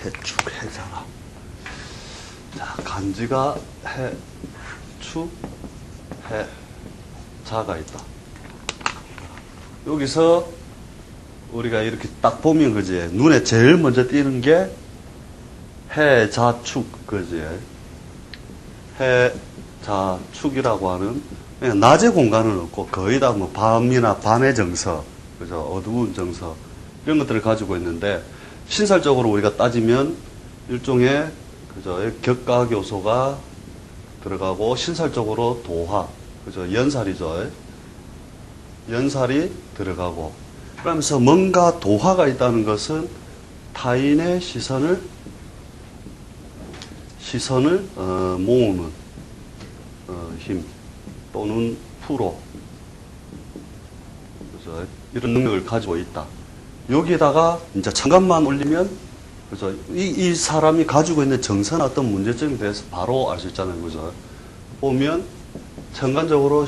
해축, 해자라. 자, 간지가 해, 축, 해, 자가 있다. 여기서 우리가 이렇게 딱 보면, 그지? 눈에 제일 먼저 띄는 게 해, 자, 축, 그지? 해, 자, 축이라고 하는, 그냥 낮의 공간은 없고, 거의 다 뭐 밤이나 밤의 정서, 그죠? 어두운 정서, 이런 것들을 가지고 있는데, 신살적으로 우리가 따지면, 일종의, 그죠? 격가 교소가 들어가고, 신살적으로 도화, 그죠? 연살이죠. 연살이 들어가고, 그러면서 뭔가 도화가 있다는 것은 타인의 시선을 모으는 힘 또는 프로, 그래서 이런 능력을 가지고 있다. 여기에다가 이제 청간만 올리면, 그죠? 이 사람이 가지고 있는 정서나 어떤 문제점에 대해서 바로 알 수 있잖아요, 그죠? 보면 청간적으로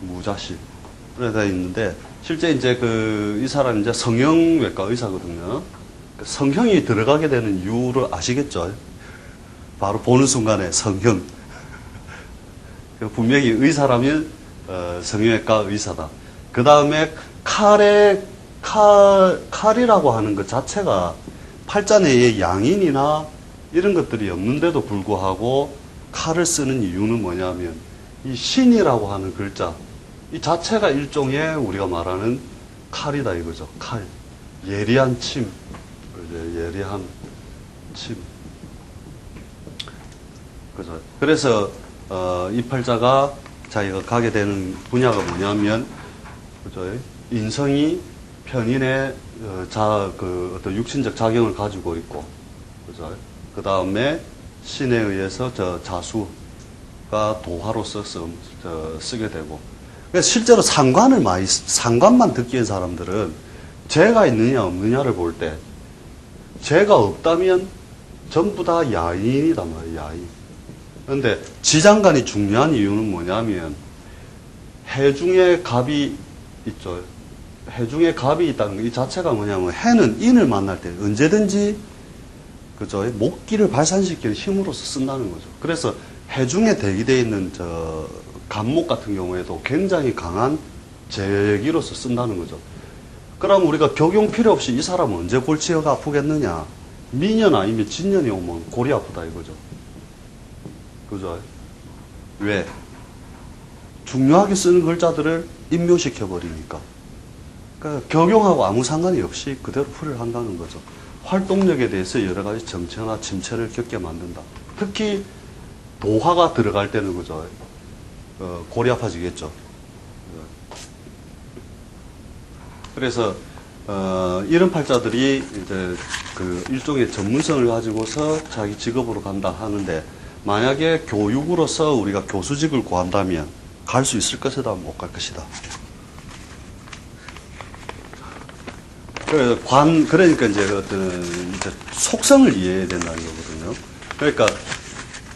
무자식 그래 다 있는데, 실제 이제 이 사람이 이제 성형외과 의사거든요. 성형이 들어가게 되는 이유를 아시겠죠? 바로 보는 순간에 성형. 분명히 의사라면 성형외과 의사다. 그 다음에 칼이라고 하는 것 자체가 팔자 내에 양인이나 이런 것들이 없는데도 불구하고 칼을 쓰는 이유는 뭐냐면, 이 신이라고 하는 글자, 이 자체가 일종의 우리가 말하는 칼이다 이거죠. 칼. 예리한 침. 예리한 침. 그죠. 그래서, 이 팔자가 자기가 가게 되는 분야가 뭐냐면, 그죠. 인성이 편인의, 어떤 육신적 작용을 가지고 있고, 그죠. 그 다음에 신에 의해서 자수가 도화로서 쓰게 되고, 그래서 실제로 상관만 듣기 위한 사람들은 죄가 있느냐 없느냐를 볼 때, 죄가 없다면 전부 다 야인이단 말이에요, 야인. 그런데 지장간이 중요한 이유는 뭐냐면, 해 중에 갑이 있죠. 해 중에 갑이 있다는 이 자체가 뭐냐면, 해는 인을 만날 때 언제든지, 그죠? 목기를 발산시키는 힘으로서 쓴다는 거죠. 그래서 해 중에 대기되어 있는 간목 같은 경우에도 굉장히 강한 제기로서 쓴다는 거죠. 그럼 우리가 적용 필요 없이 이 사람은 언제 골치가 아프겠느냐? 미년 아니면 진년이 오면 골이 아프다 이거죠. 그죠? 왜? 중요하게 쓰는 글자들을 임묘시켜버리니까. 그러니까 적용하고 아무 상관이 없이 그대로 풀이를 한다는 거죠. 활동력에 대해서 여러 가지 정체나 침체를 겪게 만든다. 특히 도화가 들어갈 때는 그죠. 골이 아파지겠죠. 그래서 이런 팔자들이 이제 일종의 전문성을 가지고서 자기 직업으로 간다 하는데, 만약에 교육으로서 우리가 교수직을 구한다면 갈 수 있을 것이다, 못 갈 것이다. 그러니까 이제 이제 속성을 이해해야 된다는 거거든요. 그러니까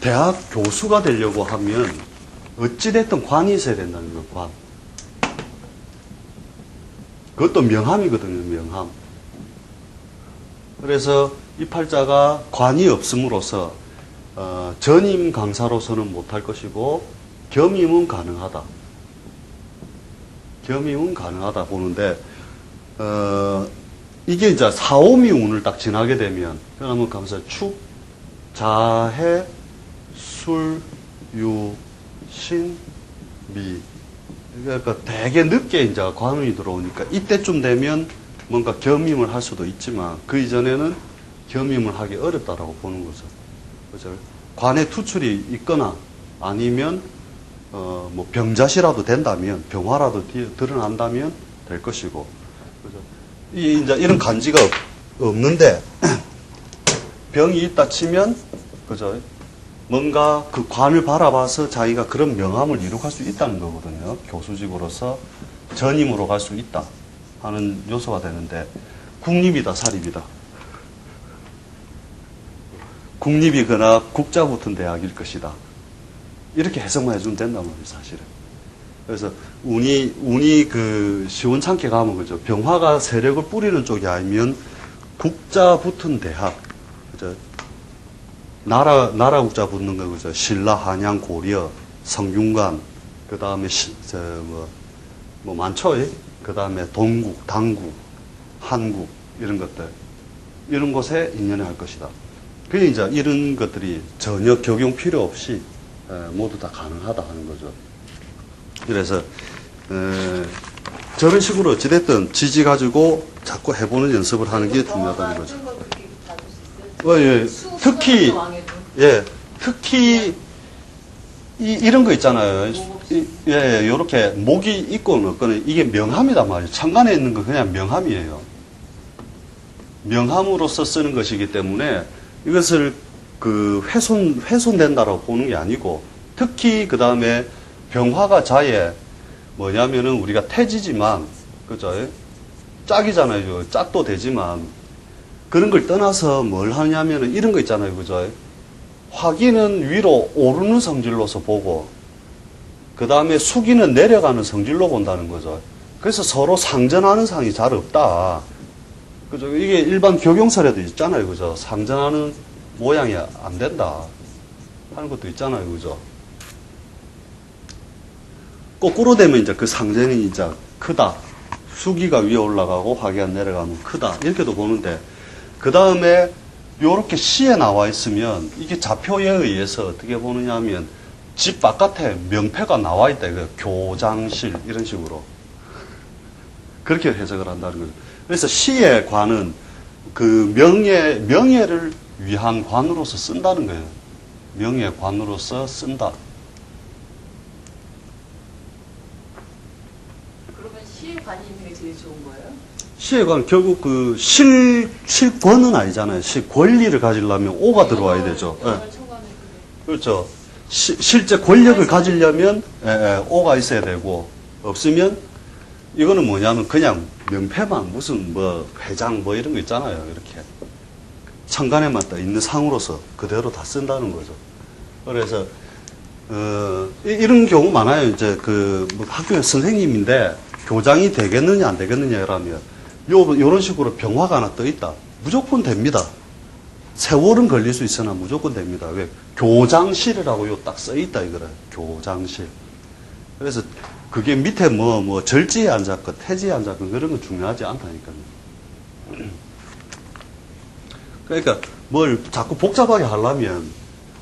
대학 교수가 되려고 하면 어찌됐든 관이 있어야 된다는 거예요, 관. 그것도 명함이거든요, 명함. 그래서 이 팔자가 관이 없음으로써, 전임 강사로서는 못할 것이고, 겸임은 가능하다. 겸임은 가능하다 보는데, 이게 이제 사오미 운을 딱 지나게 되면, 그러면 가면서 축, 자해, 술, 유, 신, 미. 그러니까 되게 늦게 이제 관운이 들어오니까 이때쯤 되면 뭔가 겸임을 할 수도 있지만, 그 이전에는 겸임을 하기 어렵다라고 보는 거죠. 그죠? 관에 투출이 있거나 아니면, 뭐 병자시라도 된다면, 병화라도 드러난다면 될 것이고, 그죠? 이제 이런 간지가 없는데, 병이 있다 치면, 그죠? 뭔가 그 관을 바라봐서 자기가 그런 명함을 이룩할 수 있다는 거거든요. 교수직으로서 전임으로 갈 수 있다 하는 요소가 되는데, 국립이다, 사립이다. 국립이거나 국자 붙은 대학일 것이다. 이렇게 해석만 해주면 된단 말이에요, 사실은. 그래서 운이 그 시원찮게 가면 그죠. 병화가 세력을 뿌리는 쪽이 아니면 국자 붙은 대학, 그죠. 나라 국자 붙는 거 그죠. 신라, 한양, 고려, 성균관, 그 다음에 뭐 많죠. 그 다음에 동국, 당국, 한국 이런 것들 이런 곳에 인연을 할 것이다. 그게 이제 이런 것들이 전혀 적용 필요 없이 모두 다 가능하다 하는 거죠. 그래서 저런 식으로 어찌됐든 지지 가지고 자꾸 해보는 연습을 하는 게 중요하다는 거죠. 예, 특히 이런 거 있잖아요. 요렇게 목이 있고는 없거나 이게 명함이단 말이에요. 천간에 있는 거 그냥 명함이에요. 명함으로서 쓰는 것이기 때문에 이것을 훼손된다라고 보는 게 아니고, 특히 그 다음에 병화가 자에 뭐냐면은 우리가 태지지만, 그죠? 짝이잖아요. 짝도 되지만, 그런 걸 떠나서 뭘 하냐면은 이런 거 있잖아요. 그죠? 화기는 위로 오르는 성질로서 보고, 그 다음에 수기는 내려가는 성질로 본다는 거죠. 그래서 서로 상전하는 상이 잘 없다. 그죠? 이게 일반 교경설에도 있잖아요. 그죠? 상전하는 모양이 안 된다 하는 것도 있잖아요. 그죠? 거꾸로 되면 이제 그 상전이 이제 크다. 수기가 위에 올라가고 화기가 내려가면 크다. 이렇게도 보는데, 그 다음에 요렇게 시에 나와 있으면 이게 좌표에 의해서 어떻게 보느냐 하면 집 바깥에 명패가 나와 있다. 이거 교장실 이런 식으로 그렇게 해석을 한다는 거죠. 그래서 시의 관은 그 명예를 위한 관으로서 쓴다는 거예요. 명예관으로서 쓴다. 그러면 시의 관이 있는 게 제일 좋은 거예요? 시의 관, 결국 그 실권은 아니잖아요. 권리를 가지려면 오가 들어와야 되죠. 예. 그렇죠. 실제 권력을 가지려면 오가 있어야 되고, 없으면 이거는 뭐냐면 그냥 명패만 무슨 뭐 회장 뭐 이런 거 있잖아요. 이렇게 천간에만 딱 있는 상으로서 그대로 다 쓴다는 거죠. 그래서 이런 경우 많아요. 이제 뭐 학교 선생님인데 교장이 되겠느냐 안 되겠느냐라면 요런 식으로 병화가 하나 떠 있다. 무조건 됩니다. 세월은 걸릴 수 있으나 무조건 됩니다. 왜? 교장실이라고 요 딱 써 있다 이거래. 교장실. 그래서 그게 밑에 뭐 절지에 앉았건 태지에 앉았건 그런 건 중요하지 않다니까요. 그러니까 뭘 자꾸 복잡하게 하려면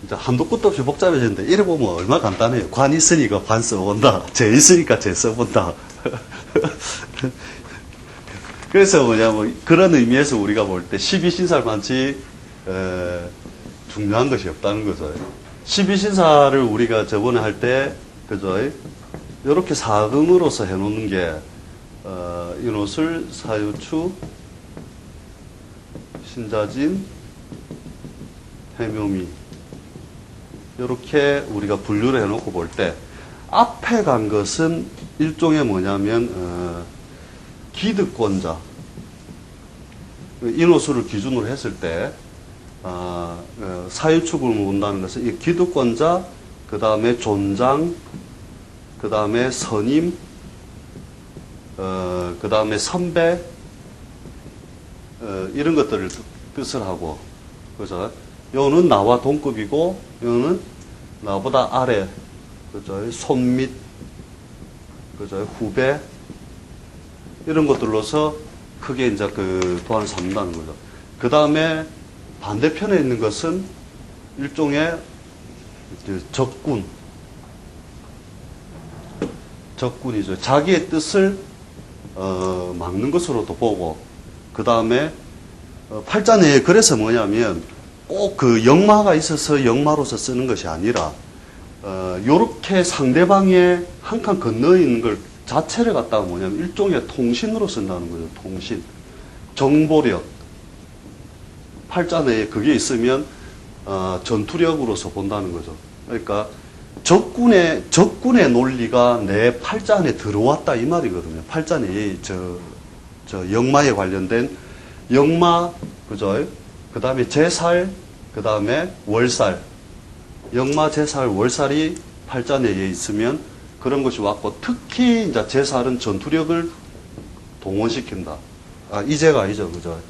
이제 한도 끝도 없이 복잡해지는데 이래 보면 얼마나 간단해요. 관 있으니까 관 써본다. 재 있으니까 재 써본다. 그래서 뭐냐면 그런 의미에서 우리가 볼 때 12신살만치 중요한 것이 없다는 거죠. 12신사를 우리가 저번에 할 때, 그죠? 이렇게 사금으로서 해놓는 게, 인호술, 사유추, 신자진, 해묘미. 이렇게 우리가 분류를 해놓고 볼 때, 앞에 간 것은 일종의 뭐냐면, 기득권자. 인호술을 기준으로 했을 때, 사유축을 본다는 것은 이 기득권자, 그 다음에 존장, 그 다음에 선임, 그 다음에 선배, 이런 것들을 뜻을 하고, 그죠? 요는 나와 동급이고, 요는 나보다 아래, 그죠? 손밑, 그죠? 후배, 이런 것들로서 크게 이제 도안을 삼는다는 거죠. 그 다음에 반대편에 있는 것은 일종의 적군이죠. 자기의 뜻을 막는 것으로도 보고, 그 다음에 팔자내에 그래서 뭐냐면 꼭 그 역마가 있어서 역마로서 쓰는 것이 아니라 요렇게 상대방의 한 칸 건너 있는 걸 자체를 갖다가 뭐냐면 일종의 통신으로 쓴다는 거죠. 통신, 정보력. 팔자 내에 그게 있으면 전투력으로서 본다는 거죠. 그러니까 적군의 논리가 내 팔자 안에 들어왔다 이 말이거든요. 팔자 내에 저 역마에 관련된 역마, 그죠? 그 다음에 제살, 그 다음에 월살. 역마, 제살, 월살이 팔자 내에 있으면 그런 것이 왔고, 특히 이제 제살은 전투력을 동원시킨다. 아, 이제가 아니죠, 그죠?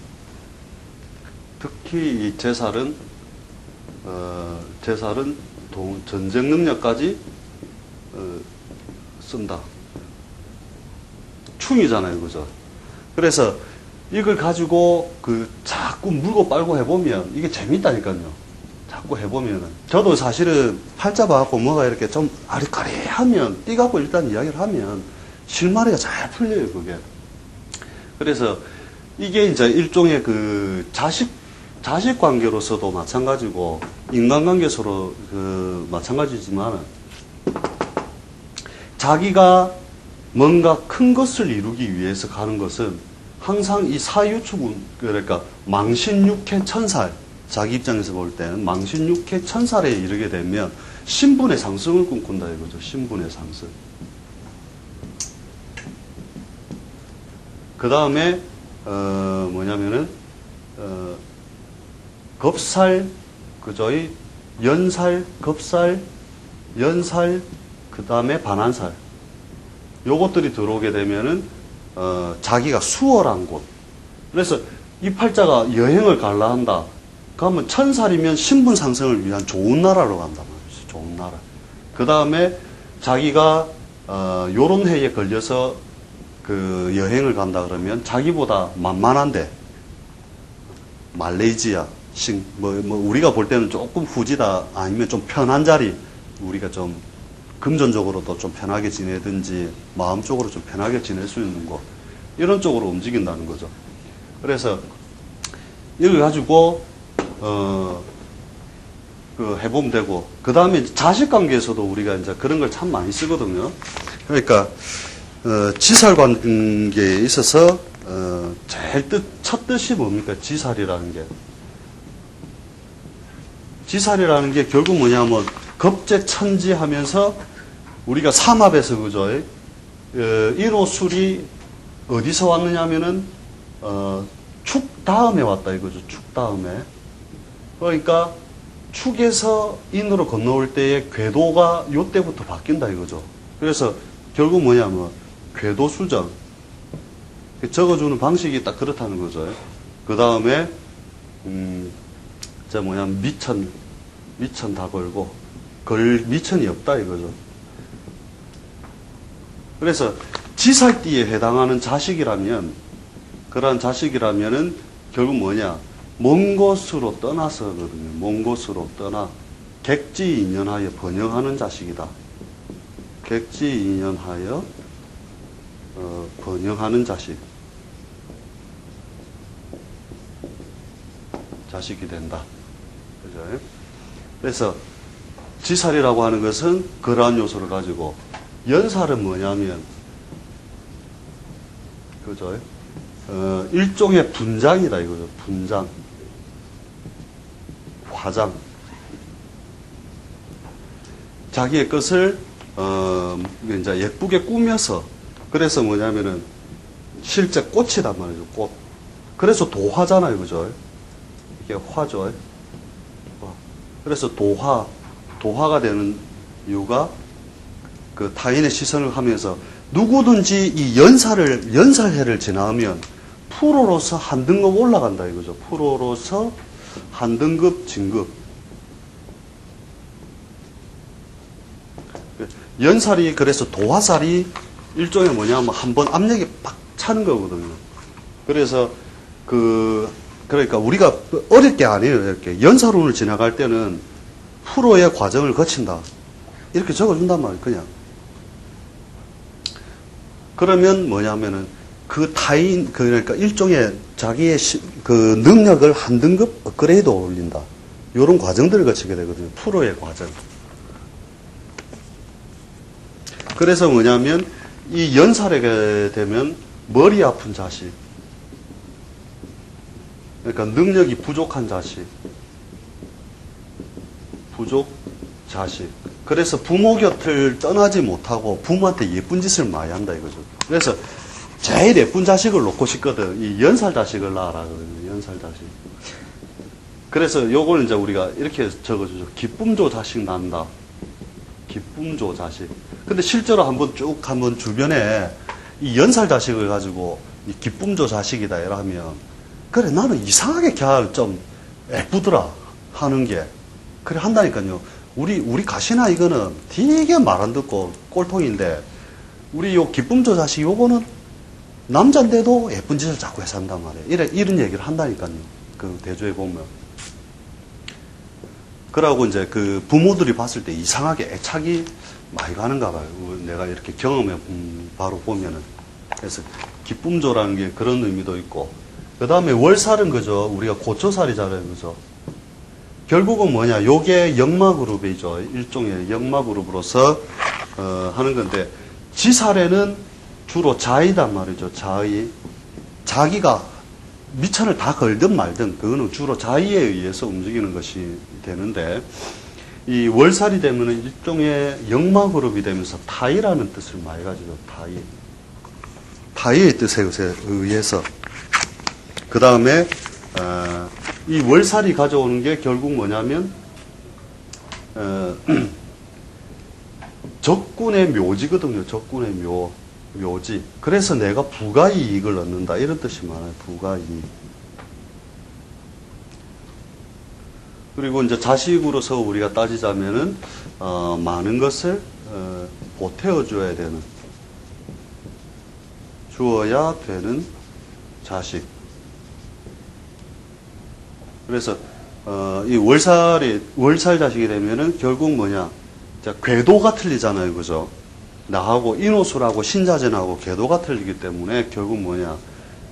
특히 이 제살은 전쟁 능력까지 쓴다. 충이잖아요, 그죠? 그래서 이걸 가지고 자꾸 물고 빨고 해보면 이게 재밌다니까요. 자꾸 해보면은. 저도 사실은 팔자 봐갖고 뭐가 이렇게 좀 아리까리하면, 띠갖고 일단 이야기를 하면 실마리가 잘 풀려요, 그게. 그래서 이게 이제 일종의 자식 관계로서도 마찬가지고, 인간관계서로 마찬가지지만, 자기가 뭔가 큰 것을 이루기 위해서 가는 것은 항상 이 사유축은, 그러니까 망신육해 천살, 자기 입장에서 볼 때는 망신육해 천살에 이르게 되면 신분의 상승을 꿈꾼다 이거죠. 신분의 상승. 그 다음에 뭐냐면은 겁살, 그죠? 연살, 겁살, 연살, 그 다음에 반환살. 요것들이 들어오게 되면은 자기가 수월한 곳. 그래서 이 팔자가 여행을 갈라 한다. 그러면 천살이면 신분 상승을 위한 좋은 나라로 간단 말이죠. 좋은 나라. 그 다음에 자기가 요런 해에 걸려서 여행을 간다 그러면 자기보다 만만한데, 말레이시아, 우리가 볼 때는 조금 후지다, 아니면 좀 편한 자리, 우리가 좀 금전적으로도 좀 편하게 지내든지 마음적으로 좀 편하게 지낼 수 있는 곳, 이런 쪽으로 움직인다는 거죠. 그래서 이걸 가지고 해보면 되고, 그 다음에 자식 관계에서도 우리가 이제 그런 걸 참 많이 쓰거든요. 그러니까 지살 관계에 있어서 제일 첫 뜻이 뭡니까? 지살이라는 게. 지살이라는 게 결국 뭐냐면 겁재천지 하면서 우리가 삼합에서, 그죠? 1호 술이 어디서 왔느냐면은 축 다음에 왔다 이거죠. 축 다음에. 그러니까 축에서 인으로 건너올 때의 궤도가 요때부터 바뀐다 이거죠. 그래서 결국 뭐냐면 궤도수정. 적어주는 방식이 딱 그렇다는 거죠. 그 다음에 미천 다 걸고 미천이 없다 이거죠. 그래서 지살띠에 해당하는 자식이라면, 그러한 자식이라면은 결국 뭐냐, 먼 곳으로 떠나서거든요. 먼 곳으로 떠나 객지인연하여 번영하는 자식이다. 객지인연하여 번영하는 자식이 된다. 그죠? 그래서 지살이라고 하는 것은 그러한 요소를 가지고, 연살은 뭐냐면, 그죠? 일종의 분장이다 이거죠. 분장. 화장. 자기의 것을 이제 예쁘게 꾸며서, 그래서 뭐냐면은 실제 꽃이단 말이죠. 꽃. 그래서 도화잖아요, 그죠? 이게 화죠. 그래서 도화가 되는 이유가 타인의 시선을 하면서, 누구든지 이 연살해를 지나면 프로로서 한 등급 올라간다 이거죠. 프로로서 한 등급 진급. 연살이, 그래서 도화살이 일종의 뭐냐면 한번 압력이 팍 차는 거거든요. 그래서 그러니까 우리가 어릴 게 아니에요. 이렇게 연살운을 지나갈 때는 프로의 과정을 거친다. 이렇게 적어준단 말이에요. 그냥. 그러면 뭐냐면은 그러니까 일종의 자기의 능력을 한 등급 업그레이드 올린다. 이런 과정들을 거치게 되거든요. 프로의 과정. 그래서 뭐냐면 이 연살에 되면 머리 아픈 자식, 그러니까 능력이 부족한 자식, 자식. 그래서 부모 곁을 떠나지 못하고 부모한테 예쁜 짓을 많이 한다 이거죠. 그래서 제일 예쁜 자식을 놓고 싶거든. 이 연살 자식을 낳아라 그러거든요. 연살 자식. 그래서 요걸 이제 우리가 이렇게 적어주죠. 기쁨조 자식 난다. 기쁨조 자식. 근데 실제로 한번 주변에 이 연살 자식을 가지고 이 기쁨조 자식이다 이러면 그래 나는 이상하게 걔를 좀 예쁘더라 하는 게 그래 한다니까요. 우리 가시나 이거는 되게 말 안 듣고 꼴통인데 우리 요 기쁨조 자식 요거는 남잔데도 예쁜 짓을 자꾸 해서 한단 말이에요. 이런 얘기를 한다니까요. 그 대조에 보면. 그러고 이제 그 부모들이 봤을 때 이상하게 애착이 많이 가는가 봐요. 내가 이렇게 경험해 바로 보면은. 그래서 기쁨조라는 게 그런 의미도 있고. 그 다음에 월살은 그죠. 우리가 고초살이잖아요. 그죠. 결국은 뭐냐. 요게 역마그룹이죠. 일종의 역마그룹으로서, 하는 건데, 지살에는 주로 자의단 말이죠. 자의. 자기가 미천을 다 걸든 말든, 그거는 주로 자의에 의해서 움직이는 것이 되는데, 이 월살이 되면은 일종의 역마그룹이 되면서 타의라는 뜻을 많이 가지죠. 타의. 타의의 뜻에 의해서. 그 다음에, 이 월살이 가져오는 게 결국 뭐냐면, 적군의 묘지거든요. 적군의 묘지. 그래서 내가 부가이익을 얻는다. 이런 뜻이 많아요. 부가이익. 그리고 이제 자식으로서 우리가 따지자면은, 많은 것을, 보태어줘야 되는, 주어야 되는 자식. 그래서 이 월살 자식이 되면은 결국 뭐냐? 자, 궤도가 틀리잖아요, 그죠? 나하고 인호술하고 신자전하고 궤도가 틀리기 때문에 결국 뭐냐?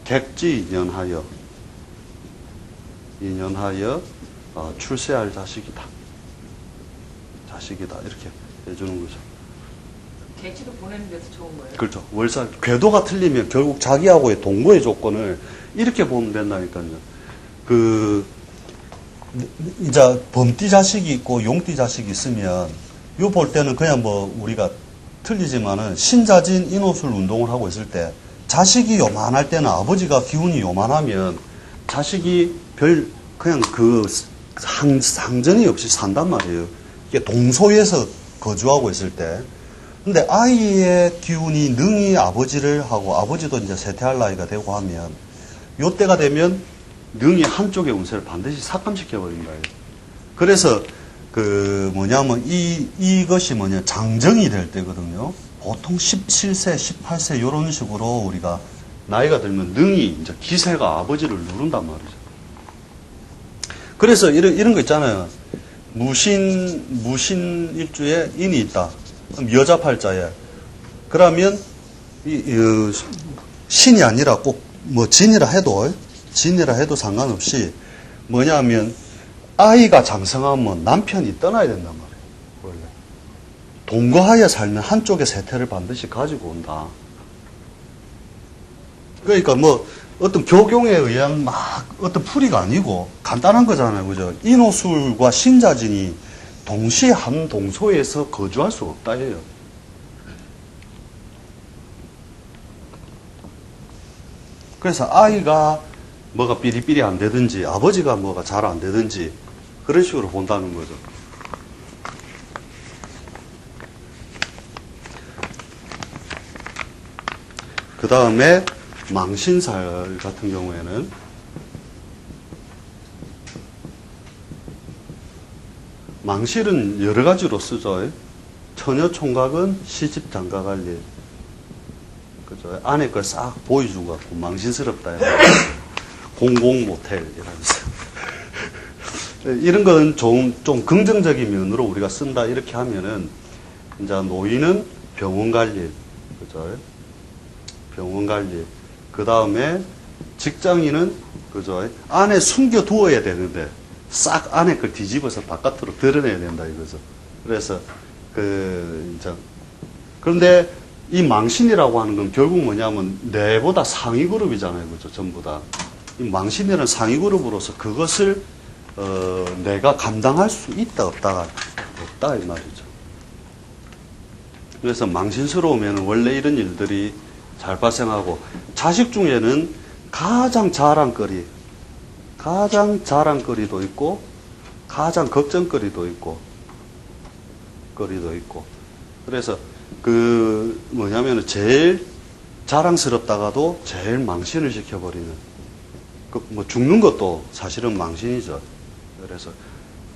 객지 인연하여 출세할 자식이다 이렇게 해주는 거죠. 객지로 보내는 데도 좋은 거예요? 그렇죠. 월살 궤도가 틀리면 결국 자기하고의 동거의 조건을 이렇게 보면 된다니까요. 이제 범띠 자식이 있고 용띠 자식이 있으면 요 볼 때는 그냥 뭐 우리가 틀리지만은 신자진 인호술 운동을 하고 있을 때 자식이 요만할 때는 아버지가 기운이 요만하면 자식이 그냥 그 상전이 없이 산단 말이에요. 이게 동소에서 거주하고 있을 때. 근데 아이의 기운이 능히 아버지를 하고 아버지도 이제 세퇴할 나이가 되고 하면 요 때가 되면 능히 한쪽의 운세를 반드시 삭감시켜버린다. 그래서 이것이 장정이 될 때거든요. 보통 17세, 18세 이런 식으로 우리가 나이가 들면 능히 이제 기세가 아버지를 누른단 말이죠. 그래서 이런 거 있잖아요. 무신 일주에 인이 있다. 그럼 여자 팔자에. 그러면 신이 아니라 꼭 진이라 해도 상관없이 뭐냐면 아이가 장성하면 남편이 떠나야 된단 말이에요. 원래. 동거하여 살면 한쪽의 세태를 반드시 가지고 온다. 그러니까 어떤 교경에 의한 어떤 풀이가 아니고 간단한 거잖아요. 그죠? 인호술과 신자진이 동시에 한 동소에서 거주할 수 없다 해요. 그래서 아이가 뭐가 삐리삐리 안 되든지 아버지가 뭐가 잘 안 되든지 그런 식으로 본다는 거죠. 그 다음에 망신살 같은 경우에는 망실은 여러 가지로 쓰죠. 처녀총각은 시집 장가갈 일. 그죠? 아내 걸 싹 보여주고 갖고 망신스럽다. 공공모텔 이러면서. 이런 건 좀 긍정적인 면으로 우리가 쓴다 이렇게 하면은 이제 노인은 병원 갈 일. 그죠? 병원 갈 일. 그 다음에 직장인은 그죠? 안에 숨겨 두어야 되는데 싹 안에 걸 뒤집어서 바깥으로 드러내야 된다 이거죠. 그래서 그런데 이 망신이라고 하는 건 결국 뭐냐면 내보다 상위 그룹이잖아요, 그죠? 전부 다. 이 망신이라는 상위 그룹으로서 그것을 내가 감당할 수 있다 없다 이 말이죠. 그래서 망신스러우면 원래 이런 일들이 잘 발생하고 자식 중에는 가장 자랑거리도 있고 가장 걱정거리도 있고 거리도 있고. 그래서 그 뭐냐면은 제일 자랑스럽다가도 제일 망신을 시켜버리는, 그 뭐 죽는 것도 사실은 망신이죠. 그래서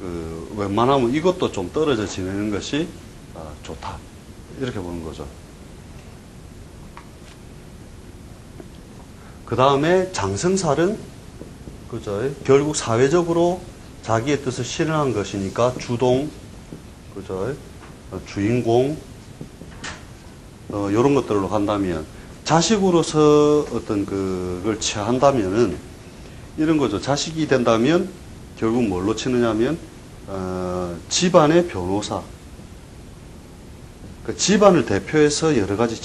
그 웬만하면 이것도 좀 떨어져 지내는 것이 좋다, 이렇게 보는 거죠. 그 다음에 장성살은 그죠, 결국 사회적으로 자기의 뜻을 실현한 것이니까 주동, 그죠, 주인공, 이런 것들로 간다면, 자식으로서 어떤 그걸 취한다면은 이런 거죠. 자식이 된다면 결국 뭘로 치느냐면 집안의 변호사, 그 집안을 대표해서 여러 가지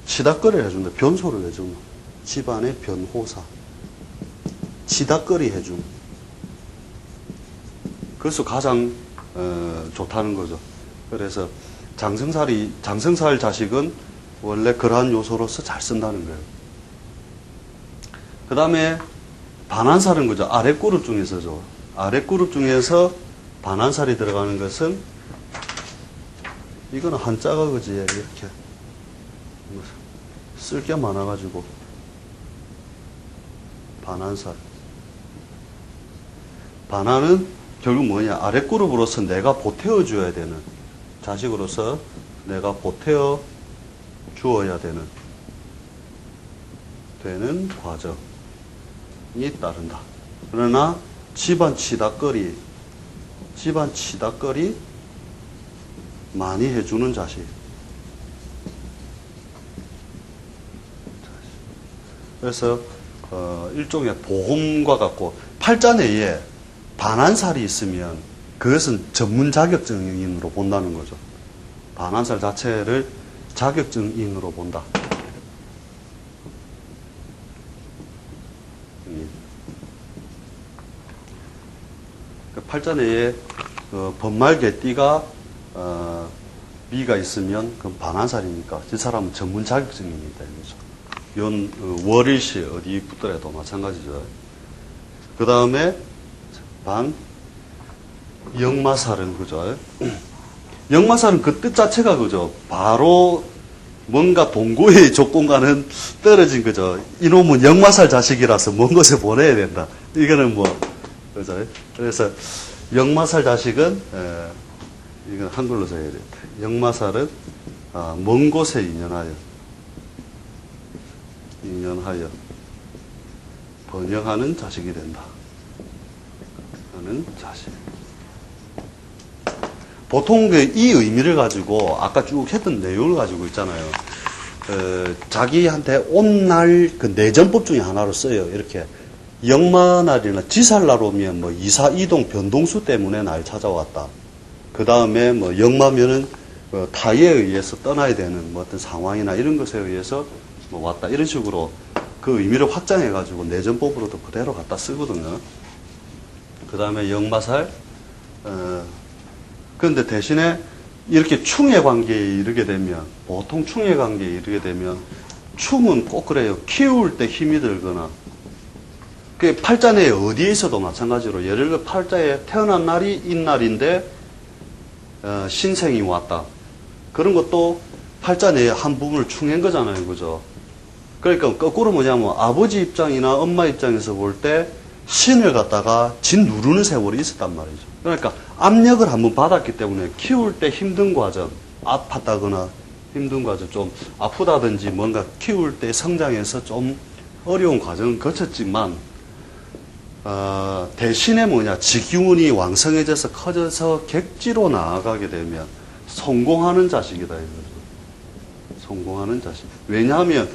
치닫거리를 해준다. 변소를 해준다. 집안의 변호사, 치닫거리 해줌. 그래서 가장 좋다는 거죠. 그래서 장성살 자식은 원래 그러한 요소로서 잘 쓴다는 거예요. 그 다음에 반한살은 그죠. 아랫그룹 중에서죠. 아랫그룹 중에서 반한살이 들어가는 것은, 이거는 한자가 그지, 이렇게 쓸 게 많아가지고 반한살. 반한은 결국 뭐냐, 아랫그룹으로서 내가 보태어 줘야 되는, 자식으로서 내가 보태어 주어야 되는 과정이 따른다. 그러나 집안 치닫거리 많이 해주는 자식. 그래서 일종의 보험과 같고, 팔자내에 반한살이 있으면 그것은 전문 자격증인으로 본다는 거죠. 반한살 자체를 자격증인으로 본다. 팔자내에 번말개띠가 미가 있으면 그건 반한살이니까 저 사람은 전문 자격증입니다. 이런 월일시 어디 붙더라도 마찬가지죠. 그 다음에 역마살은 그죠. 역마살은 그 뜻 자체가 그죠. 바로 뭔가 동거의 조건과는 떨어진 거죠. 이놈은 역마살 자식이라서 먼 곳에 보내야 된다. 이거는 뭐 그죠. 그래서 역마살 자식은 이건 한글로 써야 돼. 역마살은 먼 곳에 인연하여 번영하는 자식이 된다. 하는 자식. 보통 이 의미를 가지고 아까 쭉 했던 내용을 가지고 있잖아요. 자기한테 온 날 그 내전법 중에 하나로 써요. 이렇게 역마날이나 지살날 오면 뭐 이사 이동 변동수 때문에 날 찾아왔다. 그 다음에 뭐 역마면은 타에 의해서 떠나야 되는 뭐 어떤 상황이나 이런 것에 의해서 뭐 왔다. 이런 식으로 그 의미를 확장해 가지고 내전법으로도 그대로 갖다 쓰거든요. 그 다음에 역마살. 그런데 대신에 이렇게 충의 관계에 이르게 되면, 보통 충의 관계에 이르게 되면, 충은 꼭 그래요. 키울 때 힘이 들거나, 그 팔자내에 어디에 있어도 마찬가지로, 예를 들어 팔자에 태어난 날이 인날인데, 신생이 왔다. 그런 것도 팔자내에 한 부분을 충한 거잖아요. 그죠? 그러니까 거꾸로 뭐냐면, 아버지 입장이나 엄마 입장에서 볼 때, 신을 갖다가 진 누르는 세월이 있었단 말이죠. 그러니까 압력을 한번 받았기 때문에 키울 때 힘든 과정, 아팠다거나 힘든 과정, 좀 아프다든지 뭔가 키울 때 성장해서 좀 어려운 과정을 거쳤지만, 대신에 뭐냐, 지기운이 왕성해져서 커져서 객지로 나아가게 되면 성공하는 자식이다. 이거죠. 성공하는 자식. 왜냐하면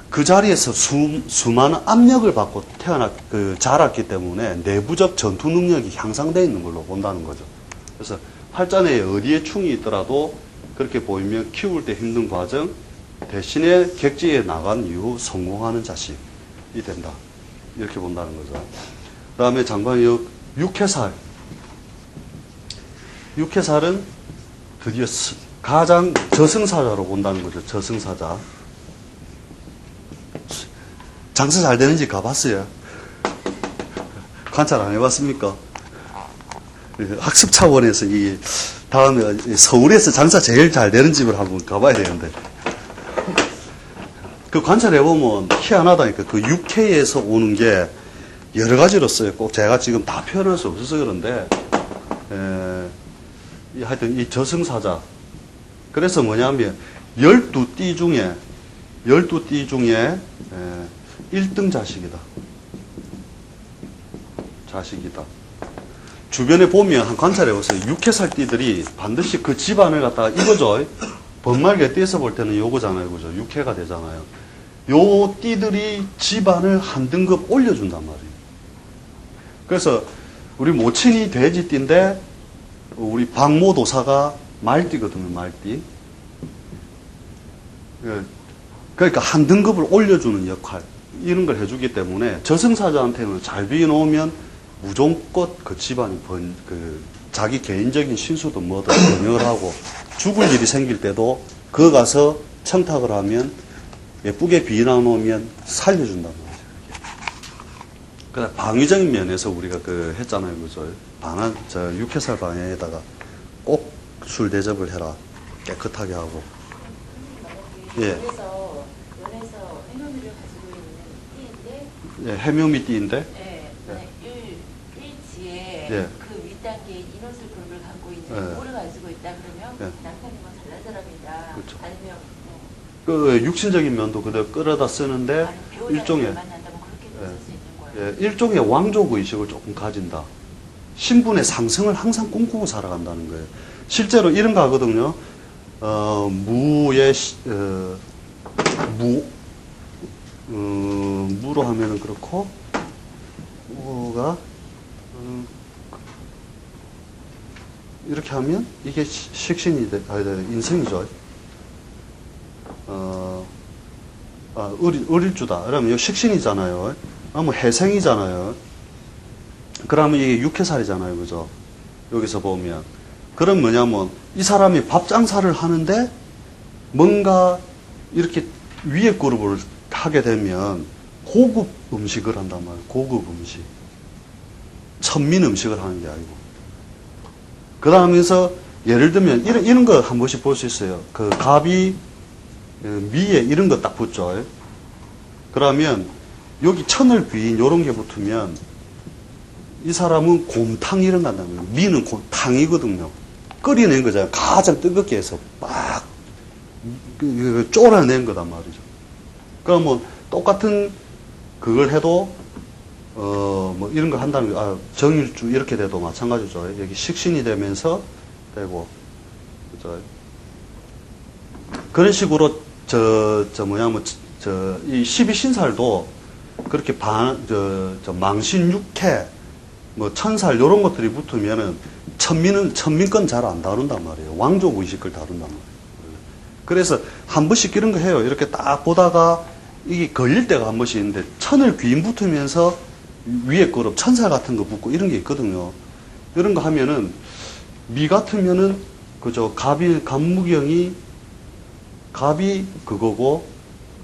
그 자리에서 수많은 압력을 받고 자랐기 때문에 내부적 전투 능력이 향상되어 있는 걸로 본다는 거죠. 그래서 팔자내에 어디에 충이 있더라도 그렇게 보이면 키울 때 힘든 과정, 대신에 객지에 나간 이후 성공하는 자식이 된다. 이렇게 본다는 거죠. 그 다음에 장관역 육해살. 육해살은 드디어 가장 저승사자로 본다는 거죠. 저승사자. 장사 잘 되는지 가봤어요? 관찰 안 해봤습니까? 학습 차원에서 다음에 서울에서 장사 제일 잘 되는 집을 한번 가봐야 되는데. 그 관찰해보면 희한하다니까. 그 육회에서 오는 게 여러 가지로 써요. 꼭 제가 지금 다 표현할 수 없어서 그런데, 하여튼 이 저승사자. 그래서 뭐냐면, 12띠 중에 1등 자식이다. 자식이다. 주변에 보면 한 관찰해보세요. 육회살 띠들이 반드시 그 집안을 갖다가 이거죠. 번말개 띠에서 볼 때는 요거잖아요. 그죠? 육회가 되잖아요. 요 띠들이 집안을 한 등급 올려준단 말이에요. 그래서 우리 모친이 돼지띠인데 우리 박모도사가 말띠거든요. 말띠. 그러니까 한 등급을 올려주는 역할 이런 걸 해주기 때문에 저승사자한테는 잘 비워놓으면 무조건 그 집안이 자기 개인적인 신수도 뭐든 번영을 하고 죽을 일이 생길 때도 그 가서 청탁을 하면 예쁘게 비워놓으면 살려준단 말이죠. 그래 방위적인 면에서 우리가 했잖아요, 그죠? 육회살 방향에다가 꼭 술 대접을 해라, 깨끗하게 하고. 예. 연에서 해묘미를 가지고 있는 띠인데, 예, 해묘미 띠인데. 예, 만약 일지에 예. 그 윗단계인 인원술 그룹을 갖고 있는 예. 꼴을 가지고 있다 그러면 예. 남편이 뭐 잘난 사람이다. 그렇죠. 아니면 그 육신적인 면도 그대로 끌어다 쓰는데 일종의 만난다면 그렇게 쓸 수 있는 거예요. 일종의 왕족 의식을 조금 가진다. 신분의 상승을 항상 꿈꾸고 살아간다는 거예요. 실제로 이런 거 하거든요. 무로 하면은 그렇고, 무가, 이렇게 하면 이게 식신이 인성이죠. 을일주다. 그러면 이 식신이잖아요. 뭐 해생이잖아요. 그러면 이게 육회살이잖아요. 그죠? 여기서 보면. 그럼 뭐냐면, 이 사람이 밥 장사를 하는데, 뭔가, 이렇게 위에 그룹을 하게 되면, 고급 음식을 한단 말이에요. 고급 음식. 천민 음식을 하는 게 아니고. 그 다음에서, 예를 들면, 이런 거 한 번씩 볼 수 있어요. 그, 갑이, 미에 이런 거 딱 붙죠. 그러면, 여기 천을 귀인 요런 게 붙으면, 이 사람은 곰탕 이런 거 한다는 거예요. 미는 곰탕이거든요. 끓여낸 거잖아요. 가장 뜨겁게 해서 막 쫄아낸 거단 말이죠. 그러면 똑같은 그걸 해도 뭐 이런 거 한다는 거, 정일주 이렇게 돼도 마찬가지죠. 여기 식신이 되면서 되고, 그죠? 그런 식으로 이 12신살도 그렇게 망신 육회 뭐 천살 요런 것들이 붙으면은 천민권 잘 안 다룬단 말이에요. 왕족 의식을 다룬단 말이에요. 그래서 한 번씩 이런 거 해요. 이렇게 딱 보다가 이게 걸릴 때가 한 번씩 있는데 천을 귀인 붙으면서 위에 그룹 천살 같은 거 붙고 이런 게 있거든요. 이런 거 하면은 미 같으면은 그죠. 갑무경이 그거고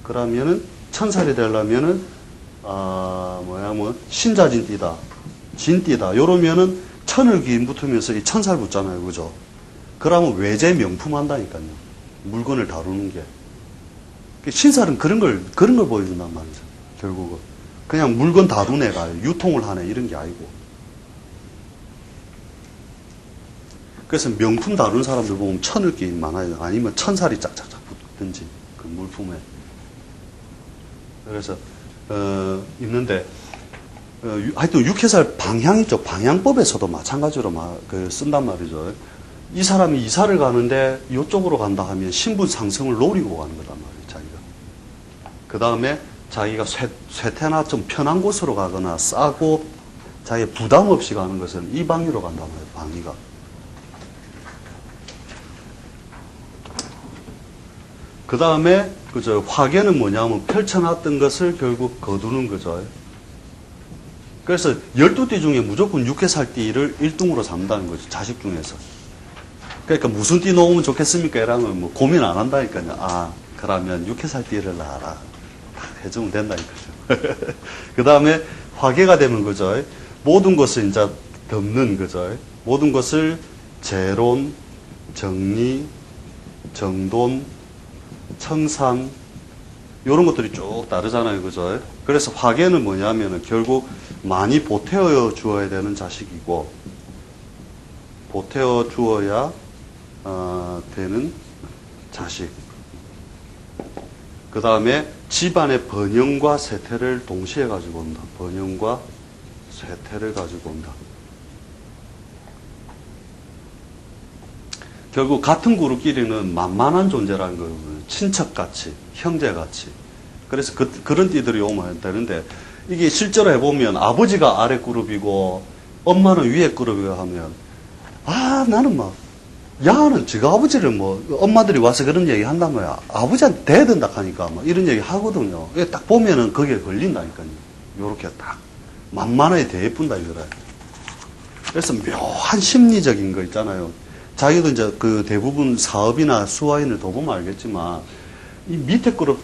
그러면은 천살이 되려면은 신자진띠다. 진띠다. 요러면은 천을 귀인 붙으면서 이 천살 붙잖아요. 그죠? 그러면 외제 명품 한다니까요. 물건을 다루는 게. 신살은 그런 걸 보여준단 말이죠. 결국은. 그냥 물건 다루는 애가 유통을 하네. 이런 게 아니고. 그래서 명품 다루는 사람들 보면 천을 귀인 많아요. 아니면 천살이 짝짝짝 붙든지. 그 물품에. 그래서, 있는데, 하여튼 육회살 방향이죠. 방향법에서도 마찬가지로 쓴단 말이죠. 이 사람이 이사를 가는데 이쪽으로 간다 하면 신분 상승을 노리고 가는 거단 말이에요. 자기가. 그 다음에 자기가 쇠퇴나 좀 편한 곳으로 가거나 싸고 자기 부담 없이 가는 것은 이 방위로 간단 말이에요. 방위가. 그 다음에 화계는 뭐냐면 펼쳐놨던 것을 결국 거두는 거죠. 그래서 12띠 중에 무조건 육회살띠를 1등으로 삼다는 거죠. 자식 중에서. 그러니까 무슨 띠 놓으면 좋겠습니까? 이러면 뭐 고민 안 한다니까요. 그러면 육회살띠를 낳아라. 해주면 된다니까요. 그 다음에 화계가 되면 거죠. 모든 것을 이제 덮는 거죠. 모든 것을 재론, 정리, 정돈, 청산, 이런 것들이 쭉 다르잖아요. 그죠? 그래서 화계는 뭐냐면은 결국 많이 보태어 주어야 되는 자식이고, 보태어 주어야 되는 자식. 그 다음에 집안의 번영과 쇠퇴를 동시에 가지고 온다. 번영과 쇠퇴를 가지고 온다. 결국 같은 그룹끼리는 만만한 존재라는 거거든요. 친척같이, 형제같이. 그래서 그런 띠들이 오면 되는데, 이게 실제로 해보면 아버지가 아래 그룹이고 엄마는 위에 그룹이고 하면, 나는 막, 야는 지가 아버지를 엄마들이 와서 그런 얘기 한다면 아버지한테 대든다 하니까 이런 얘기 하거든요. 이게 딱 보면은 거기에 걸린다니까요. 요렇게 딱. 만만하게 대예쁜다 이거래. 그래서 묘한 심리적인 거 있잖아요. 자기도 이제 그 대부분 사업이나 수화인을 더 보면 알겠지만, 이 밑에 그룹,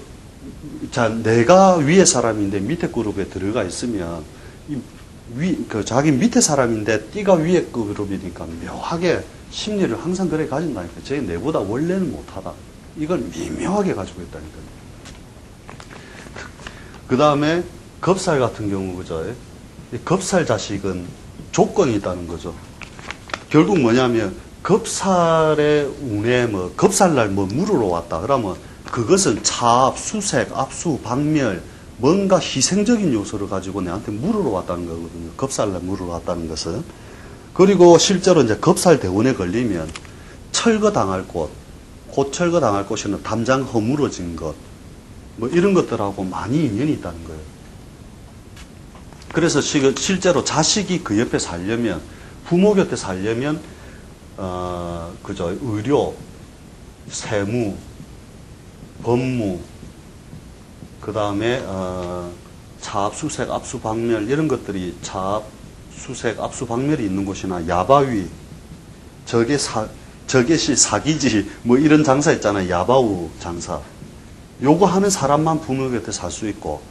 내가 위에 사람인데 밑에 그룹에 들어가 있으면, 자기 밑에 사람인데 띠가 위에 그룹이니까 묘하게 심리를 항상 그래 가진다니까. 쟤 내보다 원래는 못하다. 이걸 미묘하게 가지고 있다니까요. 그 다음에 겁살 같은 경우, 그죠? 이 겁살 자식은 조건이 있다는 거죠. 결국 뭐냐면, 겁살의 운에 겁살날 물으러 왔다. 그러면 그것은 차압, 수색, 압수, 박멸, 뭔가 희생적인 요소를 가지고 내한테 물으러 왔다는 거거든요. 겁살날 물으러 왔다는 것은. 그리고 실제로 이제 겁살 대운에 걸리면 철거당할 곳, 곧 철거당할 곳에는 담장 허물어진 것, 이런 것들하고 많이 인연이 있다는 거예요. 그래서 실제로 자식이 그 옆에 살려면, 부모 곁에 살려면, 그죠. 의료, 세무, 법무, 그 다음에, 차압, 수색, 압수, 박멸, 이런 것들이 차압, 수색, 압수, 박멸이 있는 곳이나 야바위, 적개시, 사기지, 이런 장사 있잖아요. 야바우 장사. 요거 하는 사람만 부모 곁에 살 수 있고,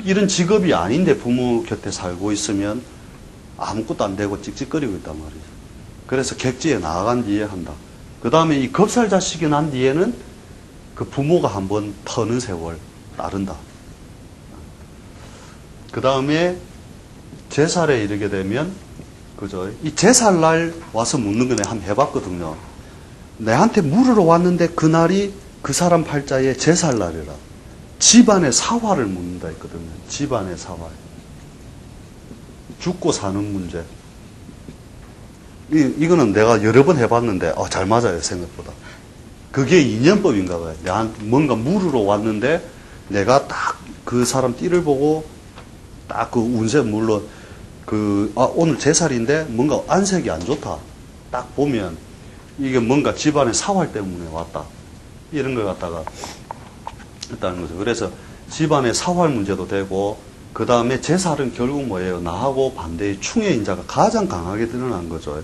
이런 직업이 아닌데 부모 곁에 살고 있으면 아무것도 안 되고 찍찍거리고 있단 말이죠. 그래서 객지에 나아간 뒤에 한다. 그 다음에 이 겁살 자식이 난 뒤에는 그 부모가 한번 터는 세월 따른다. 그 다음에 제살에 이르게 되면, 그죠? 이 제살날 와서 묻는 거 내가 한번 해봤거든요. 내한테 물으러 왔는데 그날이 그 사람 팔자에 제살날이라. 집안의 사화를 묻는다 했거든요. 집안의 사화. 죽고 사는 문제. 이거는 내가 여러 번 해봤는데, 잘 맞아요, 생각보다. 그게 인연법인가 봐요. 내한테 뭔가 물으러 왔는데, 내가 딱 그 사람 띠를 보고, 딱 그 운세, 물론, 오늘 제살인데 뭔가 안색이 안 좋다. 딱 보면, 이게 뭔가 집안의 사활 때문에 왔다. 이런 걸 갖다가 했다는 거죠. 그래서 집안의 사활 문제도 되고, 그 다음에 제살은 결국 뭐예요? 나하고 반대의 충의 인자가 가장 강하게 드러난 거죠.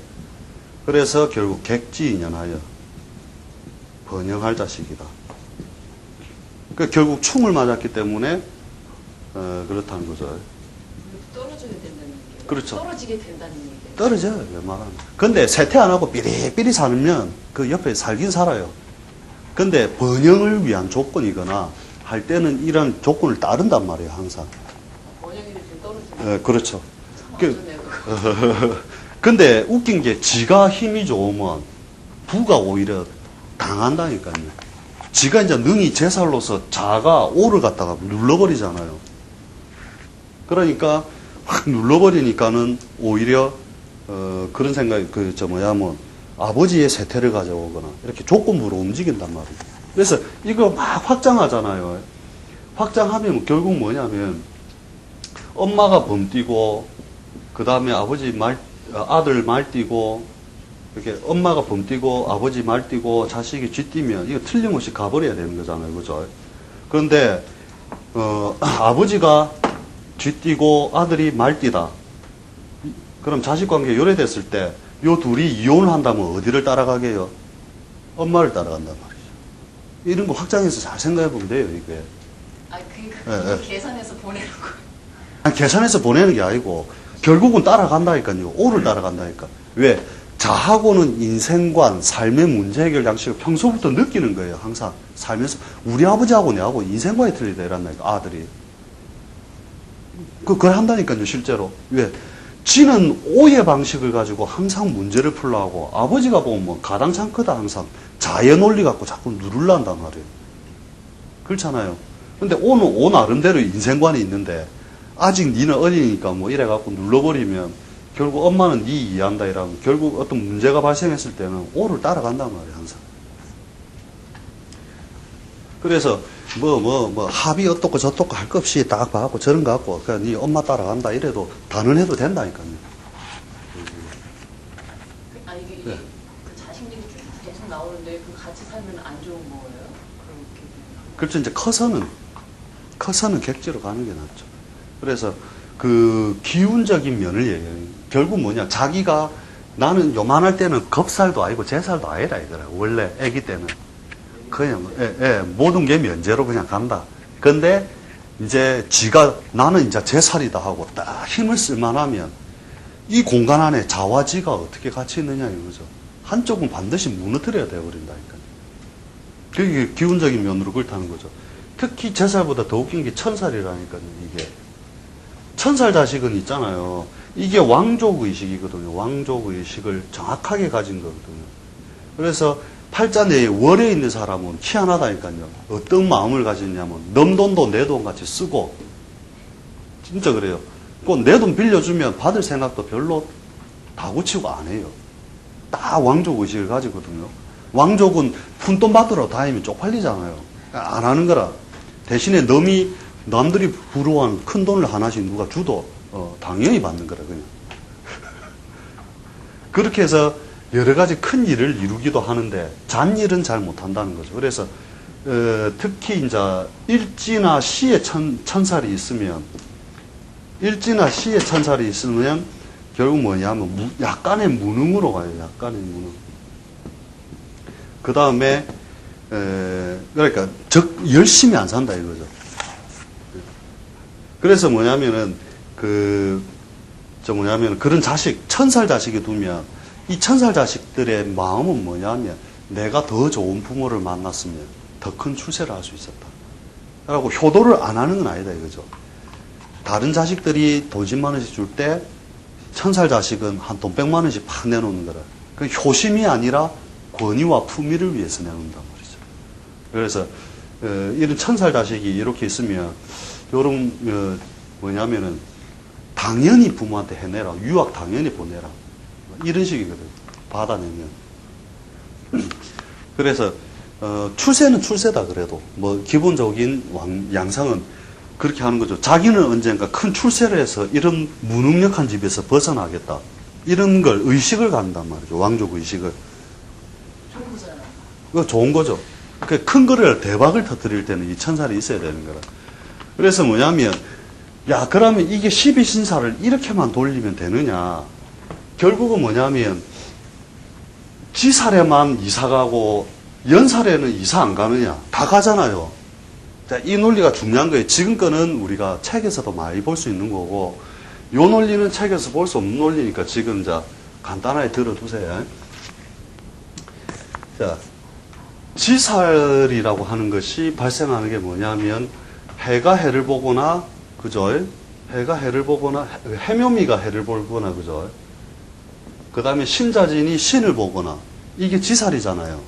그래서 결국 객지 인연하여 번영할 자식이다. 그러니까 결국 충을 맞았기 때문에 그렇다는 거죠. 떨어져야 된다는 얘기예요. 그렇죠. 떨어지게 된다는 얘기예요. 떨어져요, 웬만하면. 근데 세퇴 안 하고 삐리삐리 살면 그 옆에 살긴 살아요. 근데 번영을 위한 조건이거나 할 때는 이런 조건을 따른단 말이에요, 항상. 번영이 될 때 떨어지는. 그렇죠. 어쩌네, 근데 웃긴 게 지가 힘이 좋으면 부가 오히려 당한다니까요. 지가 이제 능이 제살로서 자가 오를 갖다가 눌러버리잖아요. 그러니까 확 눌러버리니까는 오히려 그런 생각이 아버지의 세태를 가져오거나 이렇게 조건부로 움직인단 말이에요. 그래서 이거 막 확장하잖아요. 확장하면 결국 뭐냐면 엄마가 범띠고 그 다음에 아들 말띠고 이렇게 엄마가 범띠고 아버지 말띠고 자식이 쥐띠면 이거 틀림없이 가버려야 되는 거잖아요. 그죠? 그런데 아버지가 쥐띠고 아들이 말띠다. 그럼 자식관계 요래됐을 때 요 둘이 이혼을 한다면 어디를 따라가게요? 엄마를 따라간단 말이죠. 이런 거 확장해서 잘 생각해 보면 돼요, 이게. 계산해서 보내는 거. 아니, 계산해서 보내는 게 아니고 결국은 따라간다니까요. 오를 따라간다니까. 왜? 자하고는 인생관, 삶의 문제 해결 양식을 평소부터 느끼는 거예요. 항상 살면서 우리 아버지하고 내하고 인생관이 틀리다 이란다니까 아들이. 그걸 한다니까요 실제로. 왜? 지는 오해 방식을 가지고 항상 문제를 풀려고 아버지가 보면 뭐 가당창 크다 항상 자의 논리 갖고 자꾸 누르려한단 말이에요. 그렇잖아요. 근데 오는 오 나름대로 인생관이 있는데 아직 니는 어리니까 뭐 이래갖고 눌러버리면 결국 엄마는 니 이해한다 이러면 결국 어떤 문제가 발생했을 때는 오를 따라간단 말이에요 항상. 그래서 뭐 합의 어떻고 저떻고 할 것 없이 딱 봐갖고 저런 거 갖고 그냥 니 엄마 따라간다 이래도 단언해도 된다니까요. 아 이게 네. 그 자식 얘기 쭉 계속 나오는데 그 같이 살면 안 좋은 거예요? 그렇게. 그렇죠. 이제 커서는 객지로 가는 게 낫죠. 그래서 그 기운적인 면을 얘기해요. 결국 뭐냐, 자기가 나는 요만할 때는 겁살도 아니고 제살도 아니라 이거라. 원래 아기 때는 그냥 모든 게 면제로 그냥 간다. 근데 이제 지가 나는 이제 제살이다 하고 딱 힘을 쓸만하면 이 공간 안에 자와 지가 어떻게 같이 있느냐 이거죠. 한쪽은 반드시 무너뜨려야 되어버린다니까. 그게 기운적인 면으로 그렇다는 거죠. 특히 제살보다 더 웃긴 게 천살이라니까요, 이게. 천살 자식은 있잖아요. 이게 왕족의식이거든요. 왕족의식을 정확하게 가진 거거든요. 그래서 팔자 내에 월에 있는 사람은 희한하다니까요. 어떤 마음을 가지냐면 넘 돈도 내 돈 같이 쓰고 진짜 그래요. 그 내 돈 빌려주면 받을 생각도 별로 다구치고 안 해요. 딱 왕족의식을 가지거든요. 왕족은 푼돈 받으러 다니면 쪽팔리잖아요. 안 하는 거라. 대신에 남들이 부러워하는 큰 돈을 하나씩 누가 주도 당연히 받는 거라 그냥. 그렇게 해서 여러 가지 큰 일을 이루기도 하는데 잔일은 잘 못한다는 거죠. 그래서 특히 이제 일지나 시에 천살이 있으면 결국 뭐냐면 약간의 무능으로 가요. 약간의 무능. 그 다음에 그러니까 열심히 안 산다 이거죠. 그래서 뭐냐면은 그런 자식, 천살 자식이 두면 이 천살 자식들의 마음은 뭐냐면 내가 더 좋은 부모를 만났으면 더 큰 출세를 할 수 있었다. 라고 효도를 안 하는 건 아니다 이거죠. 다른 자식들이 돈 10만 원씩 줄 때 천살 자식은 한 돈 100만 원씩 팍 내놓는 거라. 그 효심이 아니라 권위와 품위를 위해서 내놓는단 말이죠. 그래서 이런 천살 자식이 이렇게 있으면 요런 뭐냐면은 당연히 부모한테 해내라. 유학 당연히 보내라. 이런 식이거든요. 받아내면. 그래서 출세는 출세다 그래도 뭐 기본적인 양상은 그렇게 하는 거죠. 자기는 언젠가 큰 출세를 해서 이런 무능력한 집에서 벗어나겠다. 이런 걸 의식을 갖는단 말이죠. 왕족 의식을. 좋은 거잖아요. 그거 좋은 거죠. 큰 거를 대박을 터뜨릴 때는 이 천살이 있어야 되는 거라. 그래서 뭐냐면 야 그러면 이게 12신사를 이렇게만 돌리면 되느냐. 결국은 뭐냐면 지살에만 이사 가고 연살에는 이사 안 가느냐. 다 가잖아요. 자, 이 논리가 중요한 거예요. 지금 거는 우리가 책에서도 많이 볼 수 있는 거고 이 논리는 책에서 볼 수 없는 논리니까 지금 이제 간단하게 들어두세요. 자, 지살이라고 하는 것이 발생하는 게 뭐냐면 해가 해를 보거나 그죠? 해가 해를 보거나 해묘미가 해를 보거나 그죠? 그 다음에 신자진이 신을 보거나 이게 지살이잖아요.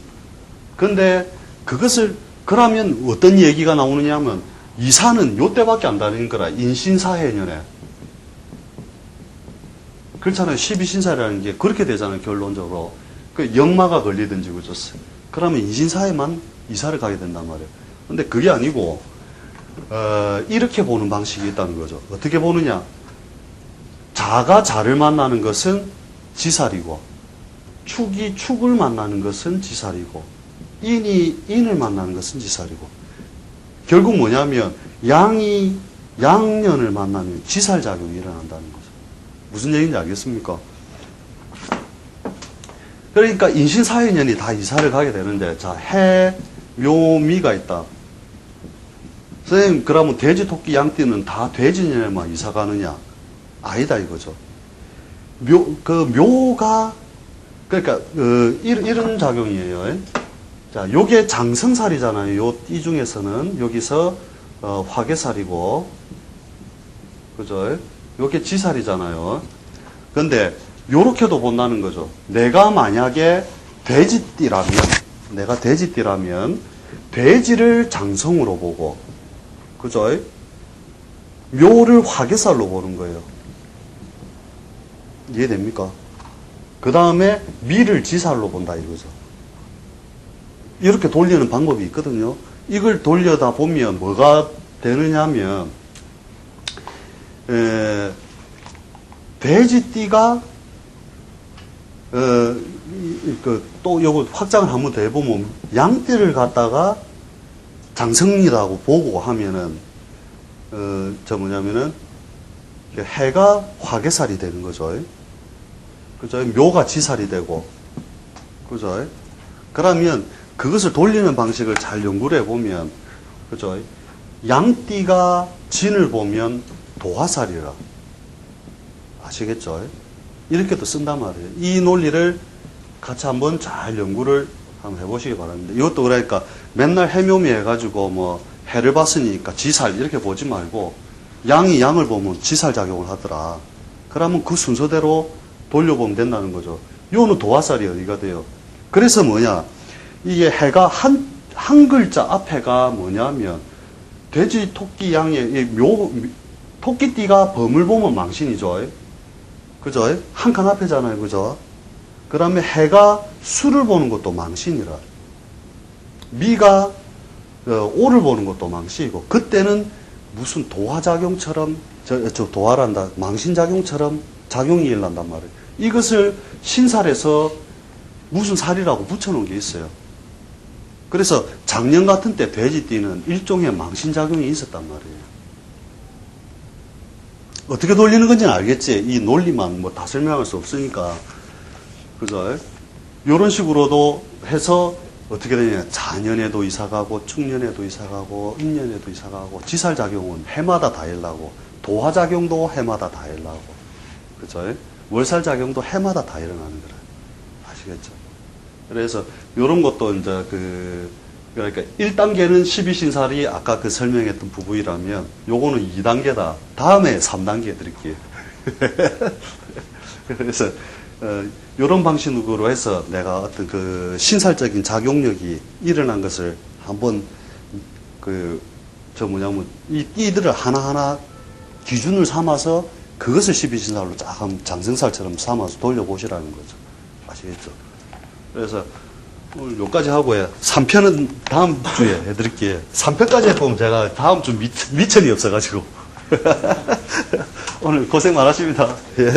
근데 그것을 그러면 어떤 얘기가 나오느냐 하면 이사는 요때밖에 안 다니는 거라. 인신사해년에. 그렇잖아요. 12신사라는 게 그렇게 되잖아요. 결론적으로. 그 역마가 걸리든지 그죠? 그러면 인신사에만 이사를 가게 된단 말이에요. 근데 그게 아니고 이렇게 보는 방식이 있다는 거죠. 어떻게 보느냐? 자가 자를 만나는 것은 지살이고 축이 축을 만나는 것은 지살이고 인이 인을 만나는 것은 지살이고 결국 뭐냐면 양이 양년을 만나면 지살작용이 일어난다는 거죠. 무슨 얘기인지 알겠습니까? 그러니까 인신사회년이 다 이사를 가게 되는데 자 해, 묘, 미가 있다. 선생님 그러면 돼지, 토끼, 양띠는 다 돼지년에만 이사 가느냐? 아니다 이거죠. 묘가 그러니까 이런 작용이에요. 자, 요게 장성살이잖아요. 이 중에서는 여기서 화개살이고, 그죠? 요게 지살이잖아요. 근데 요렇게도 본다는 거죠. 내가 만약에 돼지띠라면 돼지를 장성으로 보고, 그죠? 묘를 화개살로 보는 거예요. 이해됩니까? 그 다음에 미를 지살로 본다 이거죠. 이렇게 돌리는 방법이 있거든요. 이걸 돌려다 보면 뭐가 되느냐면, 돼지띠가, 또 요거 확장을 한번 더 해보면, 양띠를 갖다가 장성이라고 보고 하면은, 해가 화개살이 되는 거죠. 그죠? 묘가 지살이 되고, 그죠? 그러면 그것을 돌리는 방식을 잘 연구를 해보면, 그죠? 양띠가 진을 보면 도화살이라. 아시겠죠? 이렇게도 쓴단 말이에요. 이 논리를 같이 한번 잘 연구를 한번 해보시기 바랍니다. 이것도 그러니까 맨날 해묘미 해가지고 뭐 해를 봤으니까 지살 이렇게 보지 말고 양이 양을 보면 지살 작용을 하더라. 그러면 그 순서대로 돌려보면 된다는 거죠. 요는 도화살이 어디가 돼요? 그래서 뭐냐? 이게 해가 한 글자 앞에가 뭐냐면 돼지, 토끼, 양의 토끼띠가 범을 보면 망신이죠. 그죠? 한 칸 앞에잖아요. 그죠? 그 다음에 해가 수를 보는 것도 망신이라. 미가 오를 보는 것도 망신이고, 그때는 무슨 도화작용처럼, 도화란다, 망신작용처럼 작용이 일어난단 말이에요. 이것을 신살에서 무슨 살이라고 붙여놓은 게 있어요. 그래서 작년 같은 때 돼지띠는 일종의 망신작용이 있었단 말이에요. 어떻게 돌리는 건지는 알겠지. 이 논리만 뭐 다 설명할 수 없으니까. 그죠? 이런 식으로도 해서 어떻게 되냐. 자년에도 이사가고, 축년에도 이사가고, 임년에도 이사가고, 지살작용은 해마다 다 일어나고, 도화작용도 해마다 다 일어나고, 그죠? 월살작용도 해마다 다 일어나는 거라. 아시겠죠? 그래서 이런 것도 이제 그러니까 1단계는 12신살이 아까 그 설명했던 부부이라면 요거는 2단계다. 다음에 3단계 드릴게요. 그래서 이런 방식으로 해서 내가 어떤 그 신살적인 작용력이 일어난 것을 한번 이 띠들을 하나하나 기준을 삼아서 그것을 12신살로 쫙 장생살처럼 삼아서 돌려보시라는 거죠. 아시겠죠? 그래서 오늘 여기까지 하고 3편은 다음 주에 해드릴게요. 3편까지 해보면 제가 다음 주 미천이 없어가지고. 오늘 고생 많으십니다. 예.